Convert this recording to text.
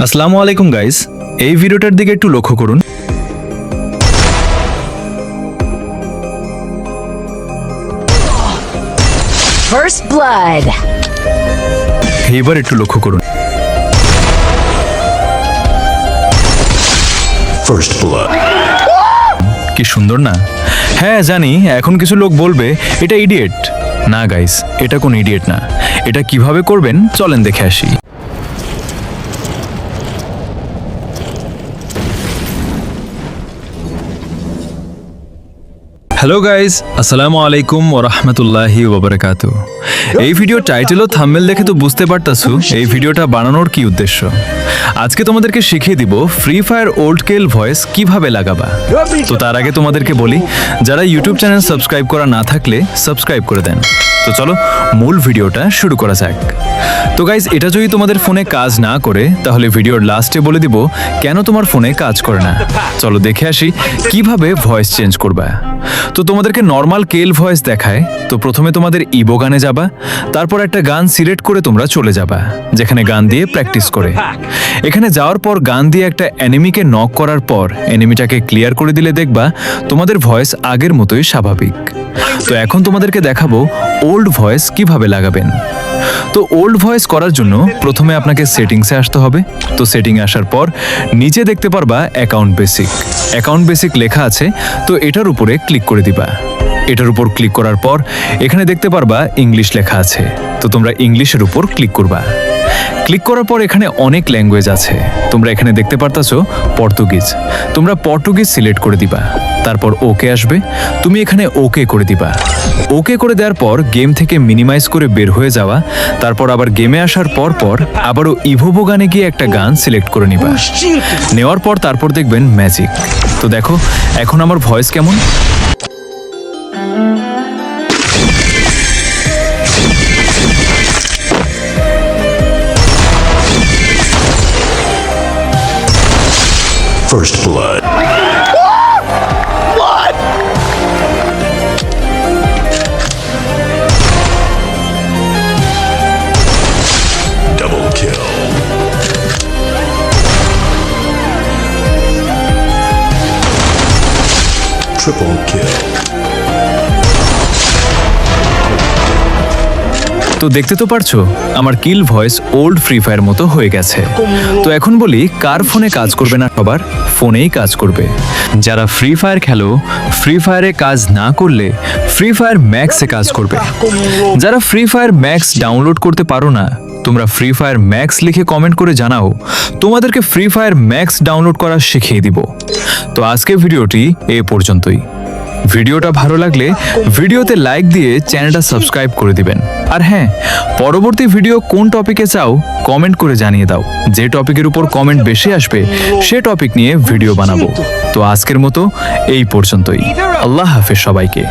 আসসালামু আলাইকুম গাইস, এই ভিডিওটার দিকে একটু লক্ষ্য করুন। First blood. এইবার একটু লক্ষ্য করুন। First blood. কি সুন্দর না? হ্যাঁ জানি, এখন কিছু লোক বলবে এটা ইডিয়েট। না গাইস, এটা কোনো ইডিয়েট না। এটা কিভাবে করবেন চলেন দেখে আসি। হ্যালো গাইস, আসসালামু আলাইকুম ওয়া রাহমাতুল্লাহি ওয়া বারাকাতুহু। এই ভিডিও টাইটেল ও থাম্বনেল দেখে তো বুঝতে পারতাছো এই ভিডিওটা বানানোর কি উদ্দেশ্য। আজকে তোমাদেরকে শিখিয়ে দিব ফ্রি ফায়ার ওল্ড কেল ভয়েস কিভাবে লাগাবা। তো তার আগে তোমাদেরকে বলি, যারা ইউটিউব চ্যানেল সাবস্ক্রাইব করা না থাকলে সাবস্ক্রাইব করে দেন। তো চলো মূল ভিডিওটা শুরু করা যাক। তো গাইজ, এটা যদি তোমাদের ফোনে কাজ না করে তাহলে ভিডিওর লাস্টে বলে দিব কেন তোমার ফোনে কাজ করে না। চলো দেখে আসি কিভাবে ভয়েস চেঞ্জ করবা। তো তোমাদেরকে নর্মাল কেল ভয়েস দেখায়। তো প্রথমে তোমাদের ইবো গানে যাবা, তারপর একটা গান সিলেক্ট করে তোমরা চলে যাবা যেখানে গান দিয়ে প্র্যাকটিস করে। এখানে যাওয়ার পর গান দিয়ে একটা এনিমিকে নক করার পর এনিমিটাকে ক্লিয়ার করে দিলে দেখবা তোমাদের ভয়েস আগের মতোই স্বাভাবিক। তো এখন তোমাদেরকে দেখাবো ওল্ড ভয়েস কিভাবে লাগাবেন। তো ওল্ড ভয়েস করার জন্য প্রথমে আপনাকে সেটিংসে আসতে হবে। তো সেটিংয়ে আসার পর নিচে দেখতে পারবা অ্যাকাউন্ট বেসিক লেখা আছে। তো এটার উপরে ক্লিক করে দিবা। এটার উপর ক্লিক করার পর এখানে দেখতে পারবা ইংলিশ লেখা আছে। তো তোমরা ইংলিশের উপর ক্লিক করবা। ক্লিক করার পর এখানে অনেক ল্যাঙ্গুয়েজ আছে। তোমরা এখানে দেখতে পারতাছো পর্তুগিজ। তোমরা পর্তুগিজ সিলেক্ট করে দিবা। তারপর ওকে আসবে, তুমি এখানে ওকে করে দিবা। ওকে করে দেওয়ার পর গেম থেকে মিনিমাইজ করে বের হয়ে যাওয়া। তারপর আবার গেমে আসার পর আবারও ইভোভো গানে গিয়ে একটা গান সিলেক্ট করে নিবা। নেওয়ার পর তারপর দেখবেন ম্যাজিক। তো দেখো এখন আমার ভয়েস কেমন। First blood. Double kill. Triple kill. তো দেখতে তো পারছো আমার কিল ভয়েস ওল্ড ফ্রি ফায়ার মতো হয়ে গেছে। তো এখন বলি, কার ফোনে কাজ করবে না? সবার ফোনেই কাজ করবে। যারা ফ্রি ফায়ার খেলো, ফ্রি ফায়ারে কাজ না করলে ফ্রি ফায়ার ম্যাক্সে কাজ করবে। যারা ফ্রি ফায়ার ম্যাক্স ডাউনলোড করতে পারো না, তোমরা ফ্রি ফায়ার ম্যাক্স লিখে কমেন্ট করে জানাও, তোমাদেরকে ফ্রি ফায়ার ম্যাক্স ডাউনলোড করা শিখিয়ে দিব। তো আজকে ভিডিওটি এ পর্যন্তই। ভিডিওটা ভালো লাগলে ভিডিওতে লাইক দিয়ে চ্যানেলটা সাবস্ক্রাইব করে দিবেন। আর হ্যাঁ, পরবর্তী ভিডিও কোন টপিকে চাও কমেন্ট করে জানিয়ে দাও। যে টপিকের উপর কমেন্ট বেশি আসবে সে টপিক নিয়ে ভিডিও বানাবো। তো আজকের মতো এই পর্যন্তই। আল্লাহ হাফেজ সবাইকে।